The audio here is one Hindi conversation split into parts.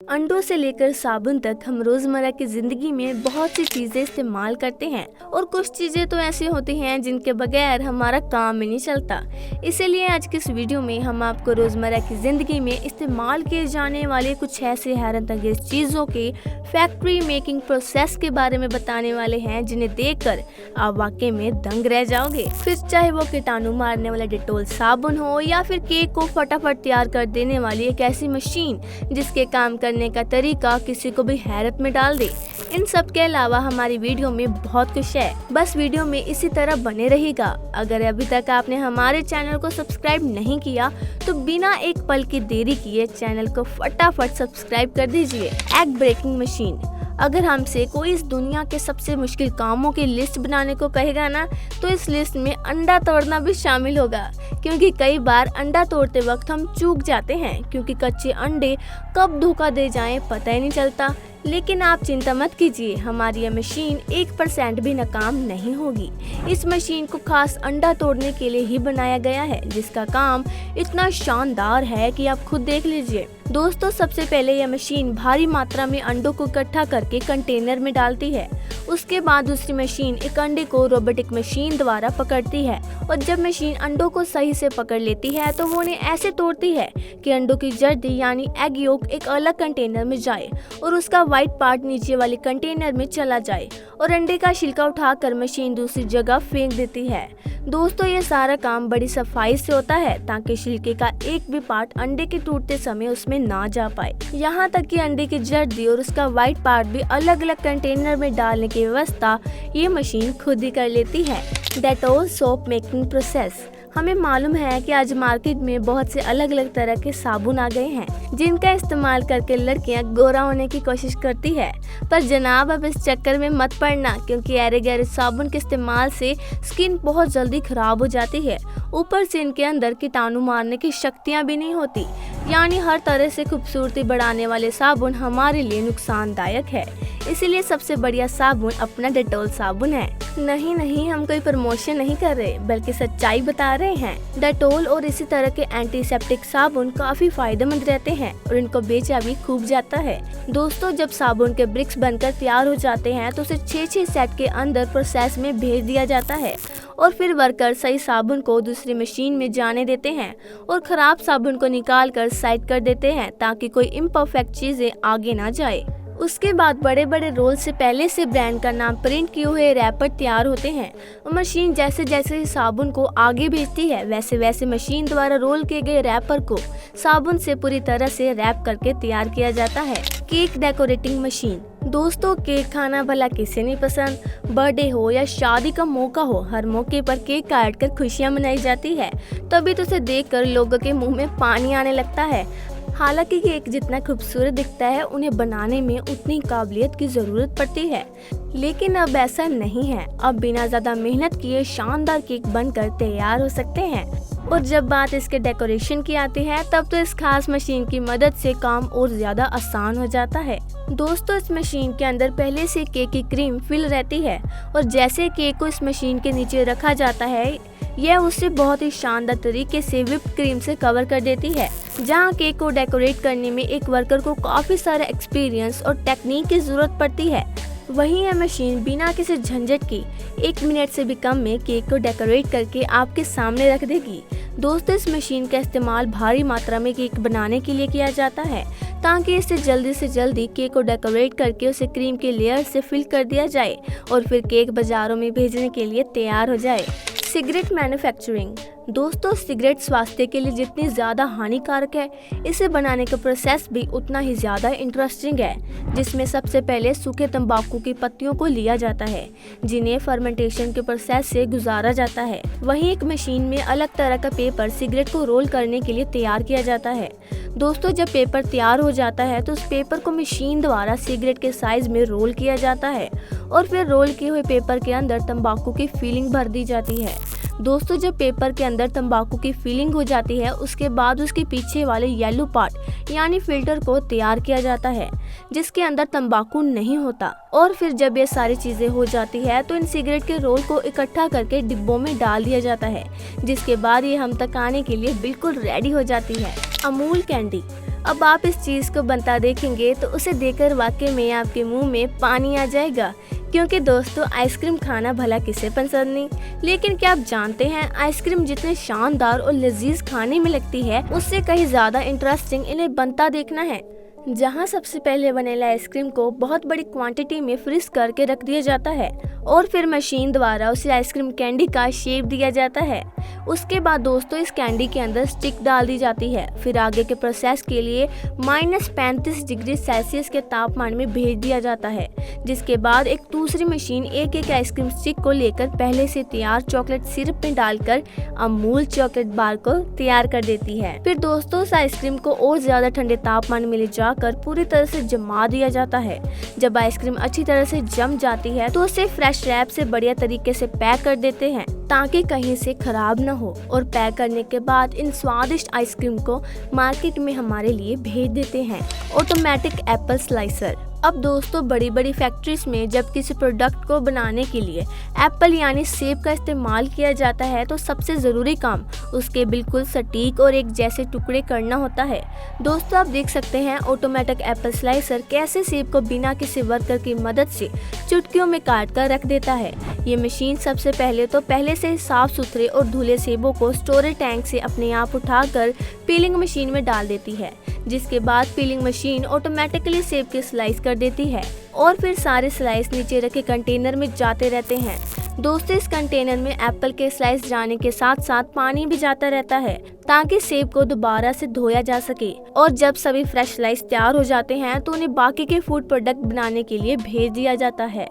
अंडों से लेकर साबुन तक हम रोजमर्रा की जिंदगी में बहुत सी चीजें इस्तेमाल करते हैं और कुछ चीजें तो ऐसी होती हैं जिनके बगैर हमारा काम ही नहीं चलता। इसीलिए आज की इस वीडियो में हम आपको रोजमर्रा की जिंदगी में इस्तेमाल किए जाने वाले कुछ ऐसे हैरतअंगेज चीजों के फैक्ट्री मेकिंग प्रोसेस के बारे में बताने वाले हैं जिन्हें देखकर आप वाकई में दंग रह जाओगे। फिर चाहे वो कीटाणु मारने वाला डेटोल साबुन हो या फिर केक को फटाफट तैयार कर देने वाली एक ऐसी मशीन जिसके काम करने का तरीका किसी को भी हैरत में डाल दे। इन सब के अलावा हमारी वीडियो में बहुत कुछ है, बस वीडियो में इसी तरह बने रहेगा। अगर अभी तक आपने हमारे चैनल को सब्सक्राइब नहीं किया तो बिना एक पल की देरी किए चैनल को फटाफट सब्सक्राइब कर दीजिए। Egg breaking machine. अगर हमसे कोई इस दुनिया के सबसे मुश्किल कामों की लिस्ट बनाने को कहेगा ना, तो इस लिस्ट में अंडा तोड़ना भी शामिल होगा, क्योंकि कई बार अंडा तोड़ते वक्त हम चूक जाते हैं क्योंकि कच्चे अंडे कब धोखा दे जाएं पता ही नहीं चलता। लेकिन आप चिंता मत कीजिए, हमारी यह मशीन 1% भी नाकाम नहीं होगी। इस मशीन को खास अंडा तोड़ने के लिए ही बनाया गया है, जिसका काम इतना शानदार है कि आप खुद देख लीजिए। दोस्तों, सबसे पहले यह मशीन भारी मात्रा में अंडों को इकट्ठा करके कंटेनर में डालती है। उसके बाद दूसरी मशीन एक अंडे को रोबोटिक मशीन द्वारा पकड़ती है और जब मशीन अंडों को सही से पकड़ लेती है तो वो उन्हें ऐसे तोड़ती है कि अंडों की जर्दी यानी एग योक एक अलग कंटेनर में जाए और उसका व्हाइट पार्ट नीचे वाले कंटेनर में चला जाए और अंडे का छिलका उठाकर मशीन दूसरी जगह फेंक देती है। दोस्तों, ये सारा काम बड़ी सफाई से होता है ताकि छिलके का एक भी पार्ट अंडे के टूटते समय उसमें ना जा पाए। यहाँ तक कि अंडे की जर्दी और उसका व्हाइट पार्ट भी अलग अलग कंटेनर में डालने की व्यवस्था ये मशीन खुद ही कर लेती है। Dettol soap making process. हमें मालूम है कि आज मार्केट में बहुत से अलग अलग तरह के साबुन आ गए हैं जिनका इस्तेमाल करके लड़कियां गोरा होने की कोशिश करती है, पर जनाब अब इस चक्कर में मत पड़ना, क्योंकि ऐरे गहरे साबुन के इस्तेमाल से स्किन बहुत जल्दी खराब हो जाती है। ऊपर से इनके अंदर कीटाणु मारने की शक्तियाँ भी नहीं होती, यानी हर तरह से खूबसूरती बढ़ाने वाले साबुन हमारे लिए नुकसानदायक है। इसीलिए सबसे बढ़िया साबुन अपना डेटोल साबुन है। नहीं, हम कोई प्रमोशन नहीं कर रहे, बल्कि सच्चाई बता रहे हैं। डेटोल और इसी तरह के एंटीसेप्टिक साबुन काफी फायदेमंद रहते हैं और इनको बेचा भी खूब जाता है। दोस्तों, जब साबुन के ब्रिक्स बनकर तैयार हो जाते हैं तो उसे 6 सेट के अंदर प्रोसेस में भेज दिया जाता है और फिर वर्कर सही साबुन को दूसरी मशीन में जाने देते हैं और खराब साबुन को निकाल कर साइड कर देते हैं ताकि कोई इम्परफेक्ट चीजें आगे ना जाए। उसके बाद बड़े बड़े रोल से पहले से ब्रांड का नाम प्रिंट किए हुए रैपर तैयार होते हैं और मशीन जैसे जैसे साबुन को आगे भेजती है वैसे वैसे मशीन द्वारा रोल किए गए रैपर को साबुन से पूरी तरह से रैप करके तैयार किया जाता है। Cake decorating machine. दोस्तों, केक खाना भला किसे नहीं पसंद। बर्थडे हो या शादी का मौका हो, हर मौके पर केक काट कर खुशियाँ मनाई जाती है, तभी तो उसे देखकर लोगों के मुंह में पानी आने लगता है। हालांकि केक जितना खूबसूरत दिखता है उन्हें बनाने में उतनी काबिलियत की जरूरत पड़ती है, लेकिन अब ऐसा नहीं है। अब बिना ज्यादा मेहनत किए शानदार केक बनकर तैयार हो सकते हैं। और जब बात इसके डेकोरेशन की आती है तब तो इस खास मशीन की मदद से काम और ज्यादा आसान हो जाता है। दोस्तों, इस मशीन के अंदर पहले से केक की क्रीम फिल रहती है और जैसे केक को इस मशीन के नीचे रखा जाता है यह उसे बहुत ही शानदार तरीके से व्हिप्ड क्रीम से कवर कर देती है। जहां केक को डेकोरेट करने में एक वर्कर को काफी सारा एक्सपीरियंस और टेक्निक की जरूरत पड़ती है, वहीं यह मशीन बिना किसी झंझट की 1 मिनट से भी कम में केक को डेकोरेट करके आपके सामने रख देगी। दोस्तों, इस मशीन का इस्तेमाल भारी मात्रा में केक बनाने के लिए किया जाता है ताकि इससे जल्दी से जल्दी केक को डेकोरेट करके उसे क्रीम के लेयर से फिल कर दिया जाए और फिर केक बाजारों में भेजने के लिए तैयार हो जाए। Cigarette manufacturing. दोस्तों, सिगरेट स्वास्थ्य के लिए जितनी ज़्यादा हानिकारक है, इसे बनाने का प्रोसेस भी उतना ही ज़्यादा इंटरेस्टिंग है, जिसमें सबसे पहले सूखे तंबाकू की पत्तियों को लिया जाता है जिन्हें फर्मेंटेशन के प्रोसेस से गुजारा जाता है। वहीं एक मशीन में अलग तरह का पेपर सिगरेट को रोल करने के लिए तैयार किया जाता है। दोस्तों, जब पेपर तैयार हो जाता है तो उस पेपर को मशीन द्वारा सिगरेट के साइज में रोल किया जाता है और फिर रोल किए हुए पेपर के अंदर तंबाकू की फीलिंग भर दी जाती है। दोस्तों, जब पेपर के अंदर तंबाकू की फीलिंग हो जाती है उसके बाद उसके पीछे वाले येलो पार्ट यानी फिल्टर को तैयार किया जाता है जिसके अंदर तंबाकू नहीं होता। और फिर जब ये सारी चीजें हो जाती है तो इन सिगरेट के रोल को इकट्ठा करके डिब्बों में डाल दिया जाता है, जिसके बाद ये हम तक आने के लिए बिल्कुल रेडी हो जाती है। अमूल कैंडी। अब आप इस चीज़ को बनता देखेंगे तो उसे देखकर वाकई में आपके मुंह में पानी आ जाएगा, क्योंकि दोस्तों आइसक्रीम खाना भला किसे पसंद नहीं। लेकिन क्या आप जानते हैं, आइसक्रीम जितने शानदार और लजीज खाने में लगती है, उससे कहीं ज़्यादा इंटरेस्टिंग इन्हें बनता देखना है। जहां सबसे पहले वनीला आइसक्रीम को बहुत बड़ी क्वांटिटी में फ्रीज करके रख दिया जाता है और फिर मशीन द्वारा उसे आइसक्रीम कैंडी का शेप दिया जाता है। उसके बाद दोस्तों इस कैंडी के अंदर स्टिक डाल दी जाती है। फिर आगे के प्रोसेस के लिए -35 डिग्री सेल्सियस के तापमान में भेज दिया जाता है, जिसके बाद एक दूसरी मशीन एक एक आइसक्रीम स्टिक को लेकर पहले से तैयार चॉकलेट सिरप में डालकर अमूल चॉकलेट बार को तैयार कर देती है। फिर दोस्तों उस आइसक्रीम को और ज्यादा ठंडे तापमान में ले जाकर पूरी तरह से जमा दिया जाता है। जब आइसक्रीम अच्छी तरह से जम जाती है तो उसे फ्रेश रैप से बढ़िया तरीके से पैक कर देते हैं ताकि कहीं से खराब न हो, और पैक करने के बाद इन स्वादिष्ट आइसक्रीम को मार्केट में हमारे लिए भेज देते हैं ऑटोमेटिक एप्पल स्लाइसर। अब दोस्तों बड़ी बड़ी फैक्ट्रीज में जब किसी प्रोडक्ट को बनाने के लिए एप्पल यानी सेब का इस्तेमाल किया जाता है तो सबसे ज़रूरी काम उसके बिल्कुल सटीक और एक जैसे टुकड़े करना होता है। दोस्तों आप देख सकते हैं ऑटोमेटिक एप्पल स्लाइसर कैसे सेब को बिना किसी वर्कर की मदद से चुटकियों में काट कर रख देता है। ये मशीन सबसे पहले से साफ सुथरे और धुले सेबों को स्टोरेज टैंक से अपने आप उठाकर पीलिंग मशीन में डाल देती है, जिसके बाद पीलिंग मशीन ऑटोमेटिकली सेब के स्लाइस कर देती है और फिर सारे स्लाइस नीचे रखे कंटेनर में जाते रहते हैं। दोस्तों इस कंटेनर में एप्पल के स्लाइस जाने के साथ साथ पानी भी जाता रहता है ताकि सेब को दोबारा से धोया जा सके, और जब सभी फ्रेश स्लाइस तैयार हो जाते हैं तो उन्हें बाकी के फूड प्रोडक्ट बनाने के लिए भेज दिया जाता है।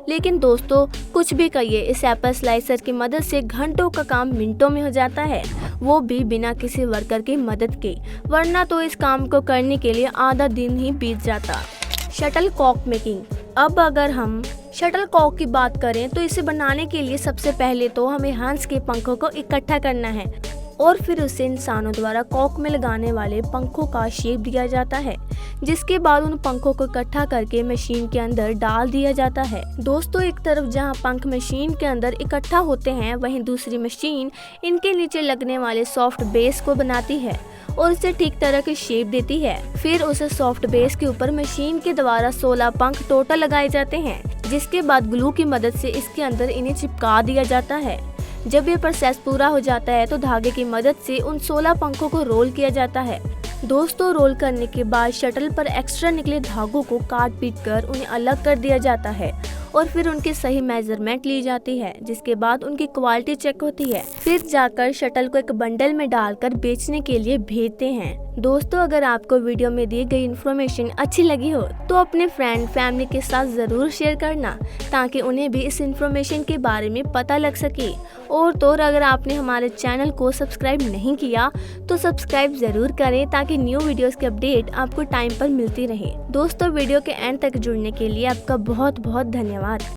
लेकिन दोस्तों कुछ भी कहिए, इस एप्पल स्लाइसर की मदद से घंटों का काम मिनटों में हो जाता है, वो भी बिना किसी वर्कर की मदद के, वरना तो इस काम को करने के लिए आधा दिन ही बीत जाता। Shuttlecock making. अब अगर हम शटल कॉक की बात करें तो इसे बनाने के लिए सबसे पहले तो हमें हंस के पंखों को इकट्ठा करना है और फिर उसे इंसानों द्वारा कॉक में लगाने वाले पंखों का शेप दिया जाता है, जिसके बाद उन पंखों को इकट्ठा करके मशीन के अंदर डाल दिया जाता है। दोस्तों एक तरफ जहां पंख मशीन के अंदर इकट्ठा होते हैं, वहीं दूसरी मशीन इनके नीचे लगने वाले सॉफ्ट बेस को बनाती है और उसे ठीक तरह की शेप देती है। फिर उसे सॉफ्ट बेस के ऊपर मशीन के द्वारा 16 पंख टोटल लगाए जाते हैं, जिसके बाद ग्लू की मदद से इसके अंदर इन्हें चिपका दिया जाता है। जब ये प्रोसेस पूरा हो जाता है तो धागे की मदद से उन 16 पंखों को रोल किया जाता है। दोस्तों रोल करने के बाद शटल पर एक्स्ट्रा निकले धागों को काट पीट कर उन्हें अलग कर दिया जाता है और फिर उनकी सही मेजरमेंट ली जाती है, जिसके बाद उनकी क्वालिटी चेक होती है। फिर जाकर शटल को एक बंडल में डालकर बेचने के लिए भेजते हैं। दोस्तों अगर आपको वीडियो में दी गई इन्फॉर्मेशन अच्छी लगी हो तो अपने फ्रेंड फैमिली के साथ ज़रूर शेयर करना, ताकि उन्हें भी इस इन्फॉर्मेशन के बारे में पता लग सके। और तो अगर आपने हमारे चैनल को सब्सक्राइब नहीं किया तो सब्सक्राइब ज़रूर करें, ताकि न्यू वीडियोस की अपडेट आपको टाइम पर मिलती रहे। दोस्तों वीडियो के एंड तक जुड़ने के लिए आपका बहुत बहुत धन्यवाद।